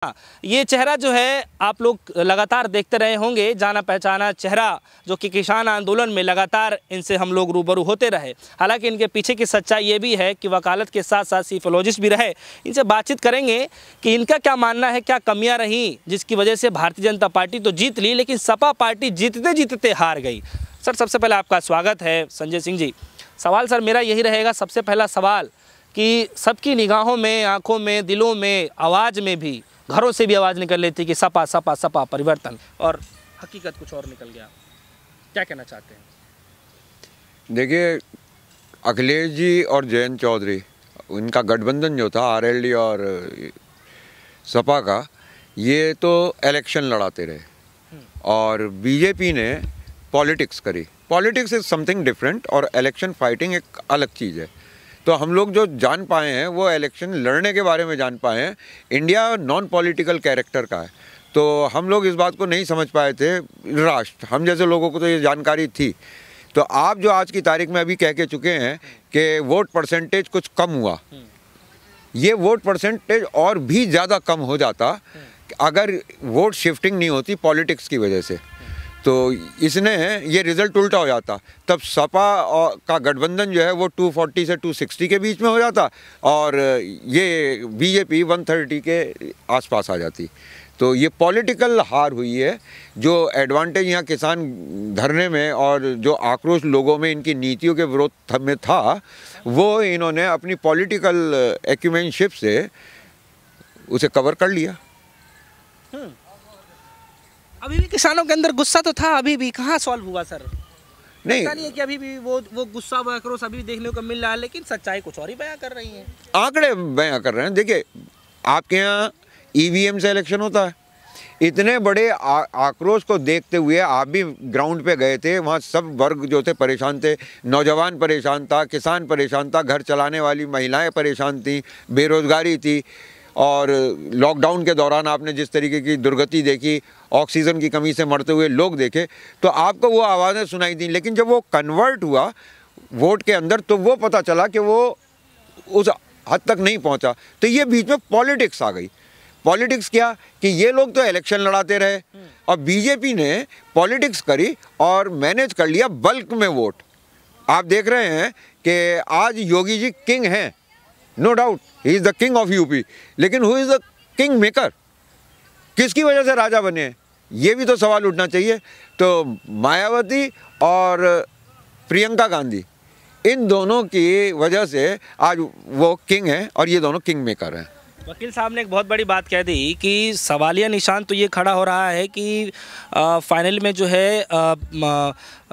ये चेहरा जो है आप लोग लगातार देखते रहे होंगे, जाना पहचाना चेहरा जो कि किसान आंदोलन में लगातार इनसे हम लोग रूबरू होते रहे। हालांकि इनके पीछे की सच्चाई ये भी है कि वकालत के साथ साथ सीफोलॉजिस्ट भी रहे। इनसे बातचीत करेंगे कि इनका क्या मानना है, क्या कमियां रहीं जिसकी वजह से भारतीय जनता पार्टी तो जीत ली लेकिन सपा पार्टी जीतते जीतते हार गई। सर, सबसे पहले आपका स्वागत है संजय सिंह जी। सवाल सर मेरा यही रहेगा, सबसे पहला सवाल कि सबकी निगाहों में, आँखों में, दिलों में, आवाज़ में भी, घरों से भी आवाज़ निकल रही थी कि सपा सपा सपा परिवर्तन, और हकीकत कुछ और निकल गया। क्या कहना चाहते हैं? देखिए, अखिलेश जी और जयंत चौधरी, उनका गठबंधन जो था आरएलडी और सपा का, ये तो इलेक्शन लड़ाते रहे और बीजेपी ने पॉलिटिक्स करी। पॉलिटिक्स इज़ समथिंग डिफरेंट और इलेक्शन फाइटिंग एक अलग चीज़ है। तो हम लोग जो जान पाए हैं वो इलेक्शन लड़ने के बारे में जान पाए हैं। इंडिया नॉन पॉलिटिकल कैरेक्टर का है, तो हम लोग इस बात को नहीं समझ पाए थे। राष्ट्र, हम जैसे लोगों को तो ये जानकारी थी। तो आप जो आज की तारीख में अभी कह के चुके हैं कि वोट परसेंटेज कुछ कम हुआ, ये वोट परसेंटेज और भी ज़्यादा कम हो जाता अगर वोट शिफ्टिंग नहीं होती पॉलिटिक्स की वजह से। तो इसने ये रिज़ल्ट उल्टा हो जाता, तब सपा का गठबंधन जो है वो 240 से 260 के बीच में हो जाता और ये बीजेपी 130 के आसपास आ जाती। तो ये पॉलिटिकल हार हुई है। जो एडवांटेज यहाँ किसान धरने में और जो आक्रोश लोगों में इनकी नीतियों के विरोध में था, वो इन्होंने अपनी पॉलिटिकल एक्यूमेनशिप से उसे कवर कर लिया। अभी भी किसानों के अंदर गुस्सा तो था, अभी भी कहाँ सॉल्व हुआ सर? नहीं है कि अभी भी वो गुस्सा व आक्रोश अभी देखने को मिल रहा है, लेकिन सच्चाई कुछ और ही बयां कर रही है। आंकड़े बयां कर रहे हैं। देखिए, आपके यहाँ ईवीएम से इलेक्शन होता है। इतने बड़े आक्रोश को देखते हुए आप भी ग्राउंड पे गए थे, वहाँ सब वर्ग जो थे परेशान थे। नौजवान परेशान था, किसान परेशान था, घर चलाने वाली महिलाएं परेशान थी, बेरोजगारी थी। और लॉकडाउन के दौरान आपने जिस तरीके की दुर्गति देखी, ऑक्सीजन की कमी से मरते हुए लोग देखे, तो आपको वो आवाज़ें सुनाई दी। लेकिन जब वो कन्वर्ट हुआ वोट के अंदर तो वो पता चला कि वो उस हद तक नहीं पहुंचा। तो ये बीच में पॉलिटिक्स आ गई। पॉलिटिक्स क्या कि ये लोग तो इलेक्शन लड़ाते रहे और बीजेपी ने पॉलिटिक्स करी और मैनेज कर लिया बल्क में वोट। आप देख रहे हैं कि आज योगी जी किंग हैं, no doubt, he is the king of UP, लेकिन who is the king maker? किसकी वजह से राजा बने हैं, ये भी तो सवाल उठना चाहिए। तो मायावती और प्रियंका गांधी, इन दोनों की वजह से आज वो किंग हैं और ये दोनों किंग मेकर हैं। वकील साहब ने एक बहुत बड़ी बात कह दी कि सवालिया निशान तो ये खड़ा हो रहा है कि फाइनल में जो है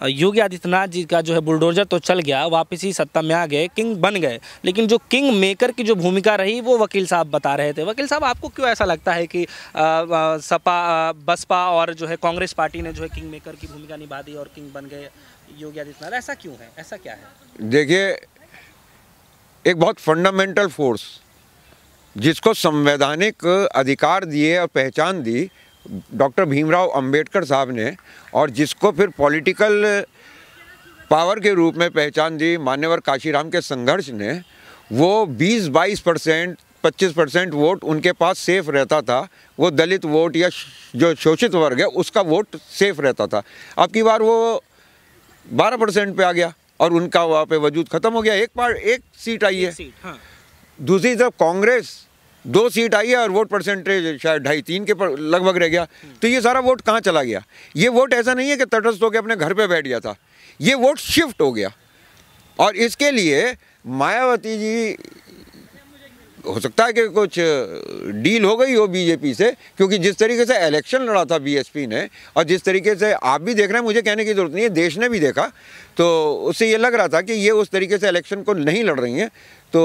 योगी आदित्यनाथ जी का जो है बुलडोजर तो चल गया, वापस ही सत्ता में आ गए, किंग बन गए, लेकिन जो किंग मेकर की जो भूमिका रही वो वकील साहब बता रहे थे। वकील साहब, आपको क्यों ऐसा लगता है कि सपा, बसपा और जो है कांग्रेस पार्टी ने जो है किंग मेकर की भूमिका निभा दी और किंग बन गए योगी आदित्यनाथ? ऐसा क्यों है, ऐसा क्या है? देखिए, एक बहुत फंडामेंटल फोर्स जिसको संवैधानिक अधिकार दिए और पहचान दी डॉक्टर भीमराव अंबेडकर साहब ने, और जिसको फिर पॉलिटिकल पावर के रूप में पहचान दी मान्यवर काशीराम के संघर्ष ने, वो 20-22%, 25% वोट उनके पास सेफ रहता था। वो दलित वोट या जो शोषित वर्ग है उसका वोट सेफ रहता था। अब की बार वो 12% पे आ गया और उनका वहाँ पे वजूद खत्म हो गया। एक सीट आई है। हाँ। दूसरी तरफ कांग्रेस 2 सीट आई है और वोट परसेंटेज शायद 2.5-3 के लगभग रह गया। तो ये सारा वोट कहाँ चला गया? ये वोट ऐसा नहीं है कि तटस्थ होकर अपने घर पे बैठ गया था, ये वोट शिफ्ट हो गया। और इसके लिए मायावती जी, हो सकता है कि कुछ डील हो गई हो बीजेपी से, क्योंकि जिस तरीके से इलेक्शन लड़ा था बीएसपी ने और जिस तरीके से आप भी देख रहे हैं, मुझे कहने की ज़रूरत नहीं है, देश ने भी देखा, तो उससे ये लग रहा था कि ये उस तरीके से इलेक्शन को नहीं लड़ रही हैं। तो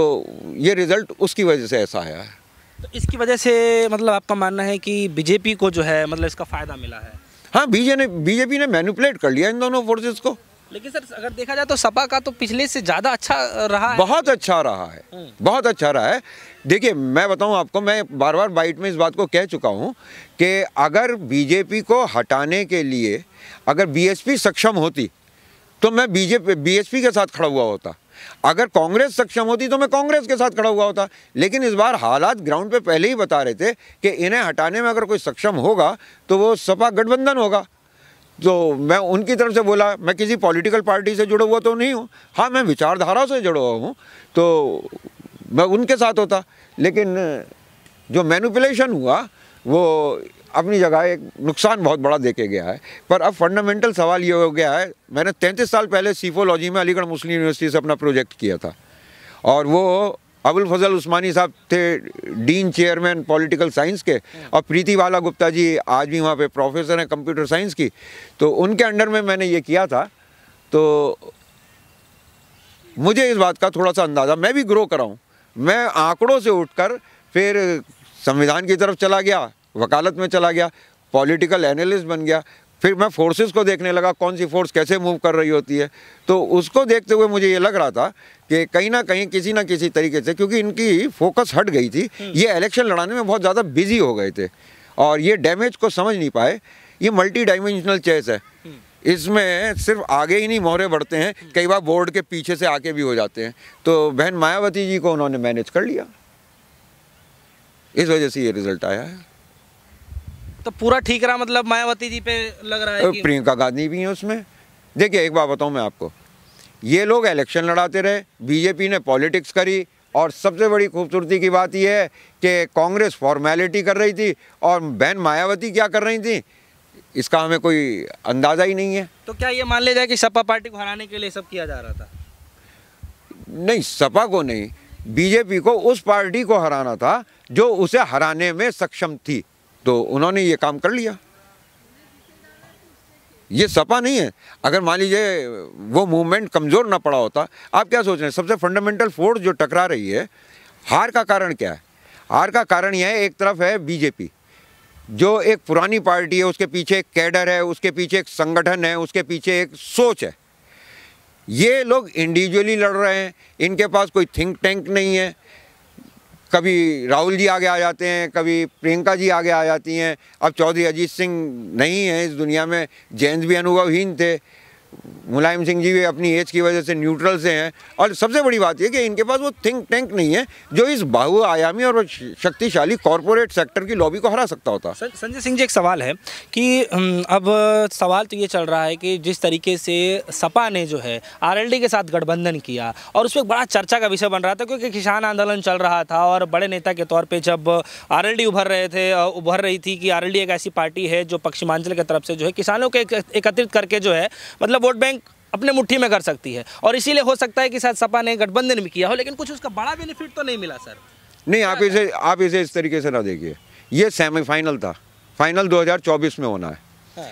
ये रिज़ल्ट उसकी वजह से ऐसा आया है। तो इसकी वजह से मतलब आपका मानना है कि बीजेपी को जो है मतलब इसका फ़ायदा मिला है? हाँ, बीजेपी ने मैनिपुलेट कर लिया इन दोनों फोर्सेस को। लेकिन सर, अगर देखा जाए तो सपा का तो पिछले से ज़्यादा अच्छा रहा है। बहुत अच्छा रहा है, बहुत अच्छा रहा है। देखिए, मैं बताऊं आपको, मैं बार बार बाइट में इस बात को कह चुका हूं कि अगर बीजेपी को हटाने के लिए अगर बीएसपी सक्षम होती तो मैं बीएसपी के साथ खड़ा हुआ होता। अगर कांग्रेस सक्षम होती तो मैं कांग्रेस के साथ खड़ा हुआ होता, लेकिन इस बार हालात ग्राउंड पे पहले ही बता रहे थे कि इन्हें हटाने में अगर कोई सक्षम होगा तो वो सपा गठबंधन होगा। तो मैं उनकी तरफ से बोला, मैं किसी पॉलिटिकल पार्टी से जुड़ा हुआ तो नहीं हूँ, हाँ मैं विचारधारा से जुड़ा हुआ हूँ, तो मैं उनके साथ होता। लेकिन जो मैनिपुलेशन हुआ वो अपनी जगह एक नुकसान बहुत बड़ा देके गया है। पर अब फंडामेंटल सवाल ये हो गया है, मैंने 33 साल पहले सीफोलॉजी में अलीगढ़ मुस्लिम यूनिवर्सिटी से अपना प्रोजेक्ट किया था, और वो अबुल फजल उस्मानी साहब थे डीन चेयरमैन पॉलिटिकल साइंस के, और प्रीतिबाला गुप्ता जी आज भी वहाँ पे प्रोफेसर हैं कंप्यूटर साइंस की, तो उनके अंडर में मैंने ये किया था। तो मुझे इस बात का थोड़ा सा अंदाज़ा, मैं भी ग्रो करा हूँ, मैं आंकड़ों से उठकर फिर संविधान की तरफ चला गया, वकालत में चला गया, पॉलिटिकल एनालिस्ट बन गया, फिर मैं फोर्सेस को देखने लगा कौन सी फोर्स कैसे मूव कर रही होती है। तो उसको देखते हुए मुझे ये लग रहा था कि कहीं ना कहीं किसी ना किसी तरीके से, क्योंकि इनकी फोकस हट गई थी, ये इलेक्शन लड़ाने में बहुत ज़्यादा बिजी हो गए थे और ये डैमेज को समझ नहीं पाए। ये मल्टी डायमेंशनल चेस है, इसमें सिर्फ आगे ही नहीं मोहरे बढ़ते हैं, कई बार बोर्ड के पीछे से आके भी हो जाते हैं। तो बहन मायावती जी को उन्होंने मैनेज कर लिया, इस वजह से ये रिजल्ट आया है। तो पूरा ठीक रहा, मतलब मायावती जी पे लग रहा है कि प्रियंका गांधी भी हैं उसमें। देखिए एक बात बताऊं मैं आपको, ये लोग इलेक्शन लड़ाते रहे, बीजेपी ने पॉलिटिक्स करी, और सबसे बड़ी खूबसूरती की बात यह है कि कांग्रेस फॉर्मेलिटी कर रही थी और बहन मायावती क्या कर रही थी इसका हमें कोई अंदाज़ा ही नहीं है। तो क्या ये मान लिया जाए कि सपा पार्टी को हराने के लिए सब किया जा रहा था? नहीं, सपा को नहीं, बीजेपी को उस पार्टी को हराना था जो उसे हराने में सक्षम थी, तो उन्होंने ये काम कर लिया। ये सपा नहीं है। अगर मान लीजिए वो मूवमेंट कमज़ोर ना पड़ा होता, आप क्या सोच रहे हैं, सबसे फंडामेंटल फोर्स जो टकरा रही है, हार का कारण क्या है? हार का कारण यह है, एक तरफ है बीजेपी जो एक पुरानी पार्टी है, उसके पीछे एक कैडर है, उसके पीछे एक संगठन है, उसके पीछे एक सोच है। ये लोग इंडिविजुअली लड़ रहे हैं, इनके पास कोई थिंक टैंक नहीं है। कभी राहुल जी आगे आ जाते हैं, कभी प्रियंका जी आगे आ जाती हैं, अब चौधरी अजीत सिंह नहीं है इस दुनिया में, जैन भी अनुभवहीन थे, मुलायम सिंह जी भी अपनी एज की वजह से न्यूट्रल से हैं, और सबसे बड़ी बात यह कि इनके पास वो थिंक टैंक नहीं है जो इस बहुआयामी और शक्तिशाली कॉरपोरेट सेक्टर की लॉबी को हरा सकता होता। संजय सिंह जी, एक सवाल है कि अब सवाल तो ये चल रहा है कि जिस तरीके से सपा ने जो है आरएलडी के साथ गठबंधन किया, और उसमें बड़ा चर्चा का विषय बन रहा था क्योंकि किसान आंदोलन चल रहा था, और बड़े नेता के तौर पर जब आरएलडी उभर रही थी कि आरएलडी एक ऐसी पार्टी है जो पश्चिमांचल की तरफ से जो है किसानों को एकत्रित करके जो है मतलब वोट बैंक अपने मुट्ठी में कर सकती है, और इसीलिए हो सकता है कि शायद सपा ने गठबंधन भी किया हो, लेकिन कुछ उसका बड़ा बेनिफिट तो नहीं मिला सर। नहीं, आप इसे इस तरीके से ना देखिए, ये सेमीफाइनल था, फाइनल 2024 में होना है।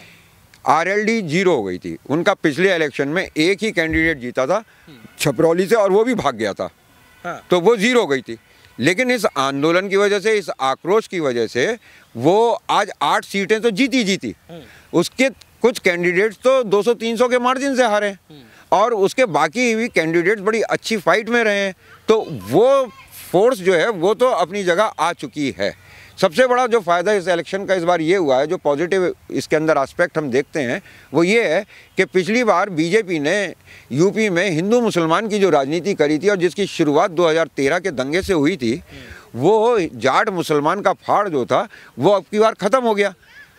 आरएलडी जीरो हो गई थी, उनका पिछले इलेक्शन में एक ही कैंडिडेट जीता था छपरौली से, और वो भी भाग गया था, तो वो जीरो हो गई थी। लेकिन इस आंदोलन की वजह से, इस आक्रोश की वजह से वो आज 8 सीटें तो जीती, उसके कुछ कैंडिडेट्स तो 200-300 के मार्जिन से हारे, और उसके बाकी भी कैंडिडेट्स बड़ी अच्छी फाइट में रहे हैं। तो वो फोर्स जो है वो तो अपनी जगह आ चुकी है। सबसे बड़ा जो फ़ायदा इस इलेक्शन का इस बार ये हुआ है, जो पॉजिटिव इसके अंदर एस्पेक्ट हम देखते हैं, वो ये है कि पिछली बार बीजेपी ने यूपी में हिंदू मुसलमान की जो राजनीति करी थी और जिसकी शुरुआत 2013 के दंगे से हुई थी, वो जाट मुसलमान का फाड़ जो था वो अब की बार ख़त्म हो गया।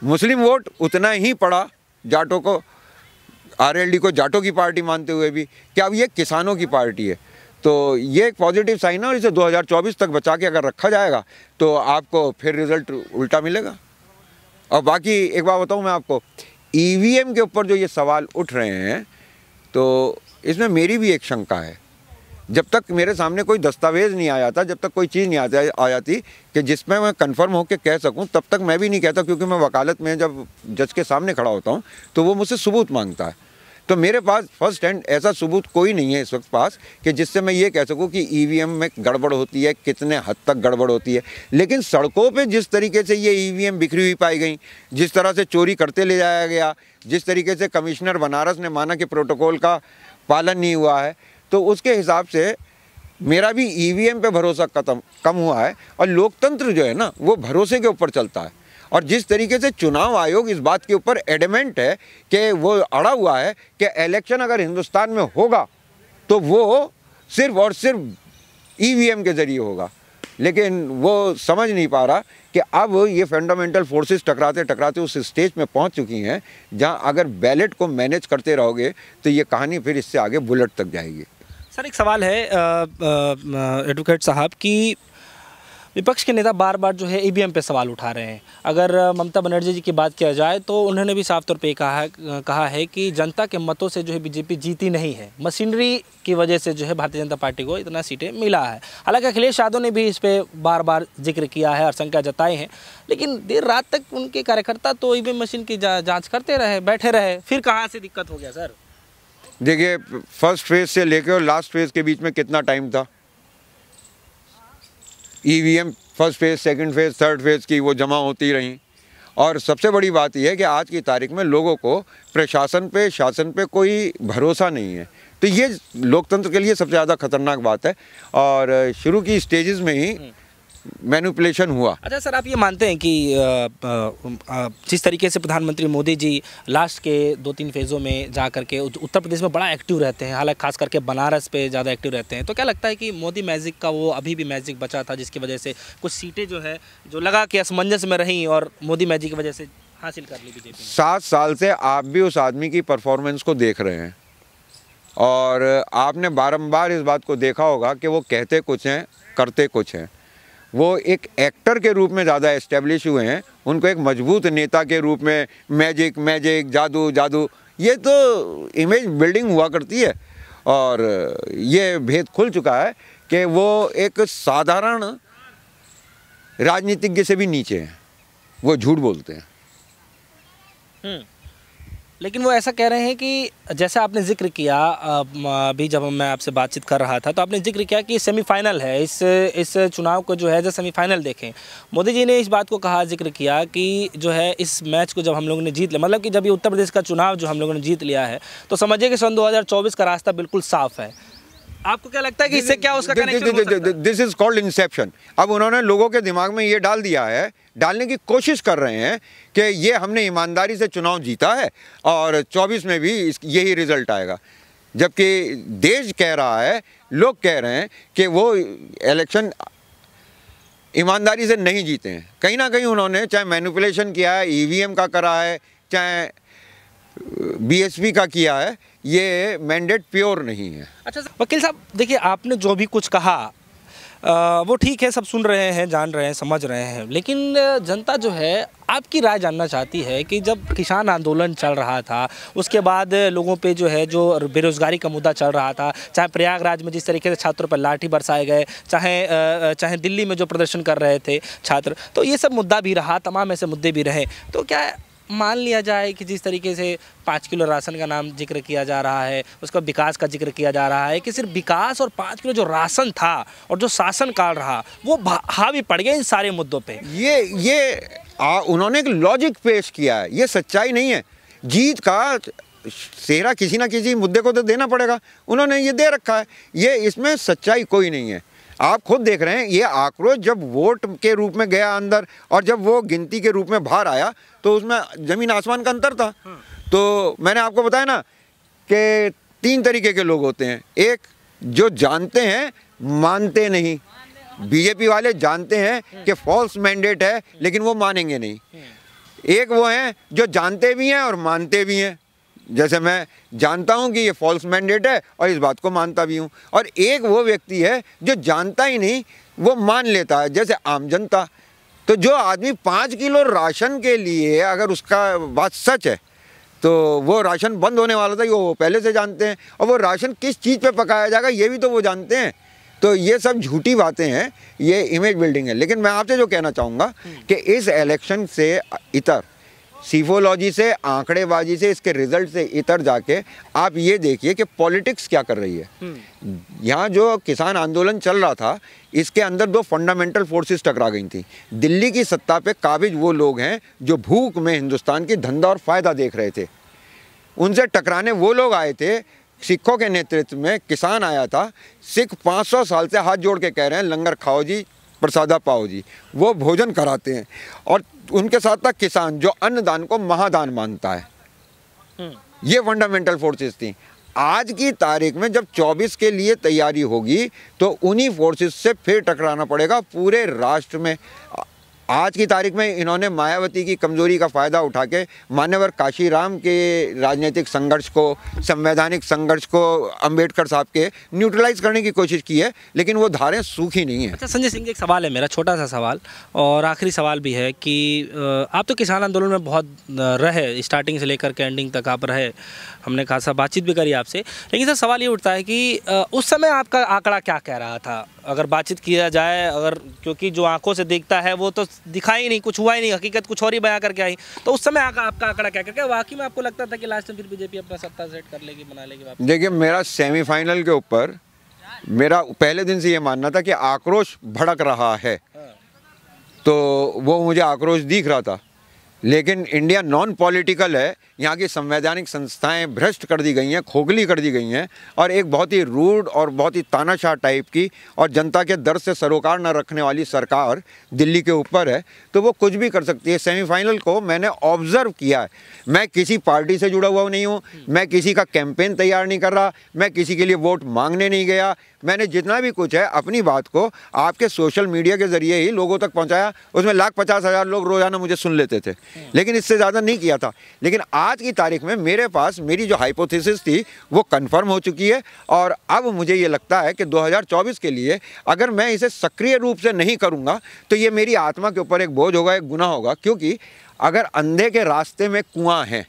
मुस्लिम वोट उतना ही पड़ा जाटों को, आरएलडी को जाटों की पार्टी मानते हुए भी, कि अब ये किसानों की पार्टी है। तो ये एक पॉजिटिव साइन है, और इसे 2024 तक बचा के अगर रखा जाएगा तो आपको फिर रिजल्ट उल्टा मिलेगा। और बाकी एक बात बताऊं मैं आपको, ईवीएम के ऊपर जो ये सवाल उठ रहे हैं, तो इसमें मेरी भी एक शंका है। जब तक मेरे सामने कोई दस्तावेज़ नहीं आ जाता, जब तक कोई चीज़ नहीं आ जाती कि जिसमें मैं कंफर्म होकर कह सकूं, तब तक मैं भी नहीं कहता, क्योंकि मैं वकालत में जब जज के सामने खड़ा होता हूं तो वो मुझसे सबूत मांगता है। तो मेरे पास फर्स्ट हैंड ऐसा सबूत कोई नहीं है इस वक्त पास कि जिससे मैं ये कह सकूं कि ईवीएम में गड़बड़ होती है, कितने हद तक गड़बड़ होती है। लेकिन सड़कों पे जिस तरीके से ये ईवीएम बिखरी हुई पाई गई, जिस तरह से चोरी करते ले जाया गया, जिस तरीके से कमिश्नर बनारस ने माना कि प्रोटोकॉल का पालन नहीं हुआ है, तो उसके हिसाब से मेरा भी ईवीएम पे भरोसा कम हुआ है। और लोकतंत्र जो है ना, वो भरोसे के ऊपर चलता है। और जिस तरीके से चुनाव आयोग इस बात के ऊपर एडमेंट है कि वो अड़ा हुआ है कि इलेक्शन अगर हिंदुस्तान में होगा तो वो सिर्फ और सिर्फ ईवीएम के ज़रिए होगा। लेकिन वो समझ नहीं पा रहा कि अब ये फंडामेंटल फोर्सेस टकराते टकराते उस स्टेज में पहुंच चुकी हैं जहां अगर बैलेट को मैनेज करते रहोगे तो ये कहानी फिर इससे आगे बुलेट तक जाएगी। सर एक सवाल है एडवोकेट साहब कि विपक्ष के नेता बार बार जो है ईवीएम पे सवाल उठा रहे हैं। अगर ममता बनर्जी जी की बात किया जाए तो उन्होंने भी साफ तौर पे कहा है कि जनता के मतों से जो है बीजेपी जीती नहीं है, मशीनरी की वजह से जो है भारतीय जनता पार्टी को इतना सीटें मिला है। हालांकि अखिलेश यादव ने भी इस पर बार बार जिक्र किया है, आशंका जताई हैं, लेकिन देर रात तक उनके कार्यकर्ता तो ईवीएम मशीन की जाँच करते रहे, बैठे रहे, फिर कहाँ से दिक्कत हो गया सर? देखिए, फर्स्ट फेज से लेकर और लास्ट फेज के बीच में कितना टाइम था? EVM first phase, second phase, third phase की वो जमा होती रहीं। और सबसे बड़ी बात यह है कि आज की तारीख में लोगों को प्रशासन पे, शासन पे कोई भरोसा नहीं है। तो ये लोकतंत्र के लिए सबसे ज़्यादा खतरनाक बात है और शुरू की स्टेजेस में ही मैनिपुलेशन हुआ। अच्छा सर, आप ये मानते हैं कि जिस तरीके से प्रधानमंत्री मोदी जी लास्ट के 2-3 फेज़ों में जा करके उत्तर प्रदेश में बड़ा एक्टिव रहते हैं, हालांकि खास करके बनारस पे ज़्यादा एक्टिव रहते हैं, तो क्या लगता है कि मोदी मैजिक का वो अभी भी मैजिक बचा था जिसकी वजह से कुछ सीटें जो है जो लगा कि असमंजस में रहीं और मोदी मैजिक की वजह से हासिल कर ली बीजेपी ने? 7 साल से आप भी उस आदमी की परफॉर्मेंस को देख रहे हैं और आपने बारंबार इस बात को देखा होगा कि वो कहते कुछ हैं, करते कुछ हैं। वो एक एक्टर के रूप में ज़्यादा एस्टेब्लिश हुए हैं, उनको एक मजबूत नेता के रूप में मैजिक मैजिक, जादू जादू, ये तो इमेज बिल्डिंग हुआ करती है। और ये भेद खुल चुका है कि वो एक साधारण राजनीतिज्ञ से भी नीचे हैं, वो झूठ बोलते हैं। लेकिन वो ऐसा कह रहे हैं कि जैसे आपने जिक्र किया, अभी जब मैं आपसे बातचीत कर रहा था तो आपने जिक्र किया कि सेमीफाइनल है, इस चुनाव को जो है जब सेमीफाइनल देखें, मोदी जी ने इस बात को कहा, जिक्र किया कि जो है इस मैच को जब हम लोगों ने जीत लिया, मतलब कि जब ये उत्तर प्रदेश का चुनाव जो हम लोगों ने जीत लिया है तो समझिए कि सन 2024 का रास्ता बिल्कुल साफ है। आपको क्या लगता है कि इससे क्या उसका कनेक्शन हो सकता है? This is called Inception. अब उन्होंने लोगों के दिमाग में ये डाल दिया है, डालने की कोशिश कर रहे हैं कि ये हमने ईमानदारी से चुनाव जीता है और 24 में भी यही रिजल्ट आएगा, जबकि देश कह रहा है, लोग कह रहे हैं कि वो इलेक्शन ईमानदारी से नहीं जीते हैं। कहीं ना कहीं उन्होंने चाहे मैनिपुलेशन किया है, ईवीएम का करा है, चाहे बीएसपी का किया है, ये मैंडेट प्योर नहीं है। अच्छा वकील साहब, देखिए आपने जो भी कुछ कहा वो ठीक है, सब सुन रहे हैं, जान रहे हैं, समझ रहे हैं, लेकिन जनता जो है आपकी राय जानना चाहती है कि जब किसान आंदोलन चल रहा था उसके बाद लोगों पे जो है जो बेरोज़गारी का मुद्दा चल रहा था, चाहे प्रयागराज में जिस तरीके से छात्रों पर लाठी बरसाए गए, चाहे दिल्ली में जो प्रदर्शन कर रहे थे छात्र, तो ये सब मुद्दा भी रहा, तमाम ऐसे मुद्दे भी रहे, तो क्या मान लिया जाए कि जिस तरीके से 5 किलो राशन का नाम जिक्र किया जा रहा है, उसका विकास का जिक्र किया जा रहा है, कि सिर्फ विकास और 5 किलो जो राशन था और जो शासन काल रहा वो हावी पड़ गया इन सारे मुद्दों पे? उन्होंने एक लॉजिक पेश किया है, ये सच्चाई नहीं है। जीत का सेहरा किसी ना किसी मुद्दे को तो देना पड़ेगा, उन्होंने ये दे रखा है, ये इसमें सच्चाई कोई नहीं है। आप खुद देख रहे हैं, ये आक्रोश जब वोट के रूप में गया अंदर और जब वो गिनती के रूप में बाहर आया तो उसमें ज़मीन आसमान का अंतर था। तो मैंने आपको बताया ना कि 3 तरीके के लोग होते हैं। एक जो जानते हैं मानते नहीं, बीजेपी वाले जानते हैं कि फॉल्स मैंडेट है लेकिन वो मानेंगे नहीं। एक वो हैं जो जानते भी हैं और मानते भी हैं, जैसे मैं जानता हूं कि ये फॉल्स मैंडेट है और इस बात को मानता भी हूं। और एक वो व्यक्ति है जो जानता ही नहीं, वो मान लेता है, जैसे आम जनता। तो जो आदमी 5 किलो राशन के लिए अगर उसका बात सच है तो वो राशन बंद होने वाला था, ये वो पहले से जानते हैं, और वो राशन किस चीज़ पे पकाया जाएगा ये भी तो वो जानते हैं। तो ये सब झूठी बातें हैं, ये इमेज बिल्डिंग है। लेकिन मैं आपसे जो कहना चाहूँगा कि इस इलेक्शन से इतर, सीफोलॉजी से, आंकड़ेबाजी से, इसके रिजल्ट से इतर जाके आप ये देखिए कि पॉलिटिक्स क्या कर रही है। यहाँ जो किसान आंदोलन चल रहा था, इसके अंदर 2 फंडामेंटल फोर्सेस टकरा गई थी। दिल्ली की सत्ता पे काबिज वो लोग हैं जो भूख में हिंदुस्तान की धंधा और फ़ायदा देख रहे थे, उनसे टकराने वो लोग आए थे। सिखों के नेतृत्व में किसान आया था। सिख 500 साल से हाथ जोड़ के कह रहे हैं लंगर खाओ जी, प्रसादा पाओ जी, वो भोजन कराते हैं। और उनके साथ था किसान जो अन्नदान को महादान मानता है। ये फंडामेंटल फोर्सेस थी। आज की तारीख में जब 24 के लिए तैयारी होगी तो उन्हीं फोर्सेस से फिर टकराना पड़ेगा पूरे राष्ट्र में। आज की तारीख में इन्होंने मायावती की कमज़ोरी का फ़ायदा उठा के मान्यवर काशीराम के राजनीतिक संघर्ष को, संवैधानिक संघर्ष को अंबेडकर साहब के न्यूट्रलाइज करने की कोशिश की है, लेकिन वो धारें सूखी नहीं है। अच्छा संजय सिंह, एक सवाल है मेरा, छोटा सा सवाल और आखिरी सवाल भी है कि आप तो किसान आंदोलन में बहुत रहे, स्टार्टिंग से लेकर के एंडिंग तक आप रहे, हमने खासा बातचीत भी करी आपसे, लेकिन सर सवाल ये उठता है कि उस समय आपका आंकड़ा क्या कह रहा था, अगर बातचीत किया जाए, अगर क्योंकि जो आंखों से दिखता है वो तो दिखा ही नहीं, कुछ हुआ ही नहीं, हकीकत कुछ और ही बयां करके आई, तो उस समय आपका आंकड़ा क्या करके वाकई में आपको लगता था कि लास्ट में फिर बीजेपी अपना सत्ता सेट कर लेगी, बना लेगी वापस? देखिए, मेरा सेमीफाइनल के ऊपर मेरा पहले दिन से ये मानना था कि आक्रोश भड़क रहा है, तो वो मुझे आक्रोश दिख रहा था, लेकिन इंडिया नॉन पॉलिटिकल है, यहाँ की संवैधानिक संस्थाएं भ्रष्ट कर दी गई हैं, खोखली कर दी गई हैं, और एक बहुत ही रूड और बहुत ही तानाशाह टाइप की और जनता के दर्द से सरोकार न रखने वाली सरकार दिल्ली के ऊपर है, तो वो कुछ भी कर सकती है। सेमीफाइनल को मैंने ऑब्जर्व किया है, मैं किसी पार्टी से जुड़ा हुआ नहीं हूँ, मैं किसी का कैंपेन तैयार नहीं कर रहा, मैं किसी के लिए वोट मांगने नहीं गया, मैंने जितना भी कुछ है अपनी बात को आपके सोशल मीडिया के ज़रिए ही लोगों तक पहुंचाया। उसमें 1,50,000 लोग रोज़ाना मुझे सुन लेते थे, लेकिन इससे ज़्यादा नहीं किया था। लेकिन आज की तारीख में मेरे पास मेरी जो हाइपोथेसिस थी वो कंफर्म हो चुकी है, और अब मुझे ये लगता है कि 2024 के लिए अगर मैं इसे सक्रिय रूप से नहीं करूँगा तो ये मेरी आत्मा के ऊपर एक बोझ होगा, एक गुनाह होगा, क्योंकि अगर अंधे के रास्ते में कुआं है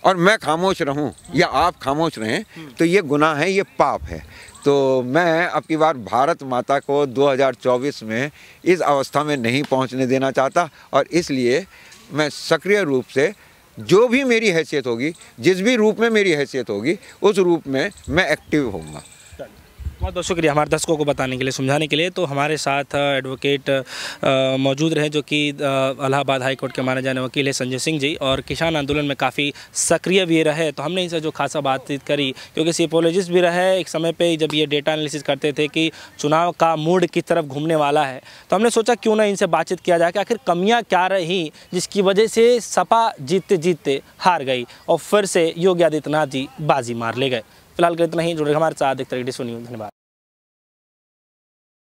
और मैं खामोश रहूं या आप खामोश रहें तो ये गुनाह है, ये पाप है। तो मैं अब की बार भारत माता को 2024 में इस अवस्था में नहीं पहुंचने देना चाहता, और इसलिए मैं सक्रिय रूप से जो भी मेरी हैसियत होगी, जिस भी रूप में मेरी हैसियत होगी, उस रूप में मैं एक्टिव होऊंगा। बहुत बहुत शुक्रिया हमारे दर्शकों को बताने के लिए, समझाने के लिए। तो हमारे साथ एडवोकेट मौजूद रहे जो कि इलाहाबाद हाई कोर्ट के माने जाने वकील है संजय सिंह जी, और किसान आंदोलन में काफ़ी सक्रिय भी रहे। तो हमने इनसे जो खासा बातचीत करी, क्योंकि सिपोलॉजिस्ट भी रहे एक समय पे जब ये डेटा एनालिसिस करते थे कि चुनाव का मूड किस तरफ घूमने वाला है, तो हमने सोचा क्यों ना इनसे बातचीत किया जाए कि आखिर कमियाँ क्या रही जिसकी वजह से सपा जीतते जीतते हार गई और फिर से योगी आदित्यनाथ जी बाजी मार ले गए। फिलहाल के इतना ही, जुड़े हमारे साथ देखते रहिए DSO न्यूज़। धन्यवाद।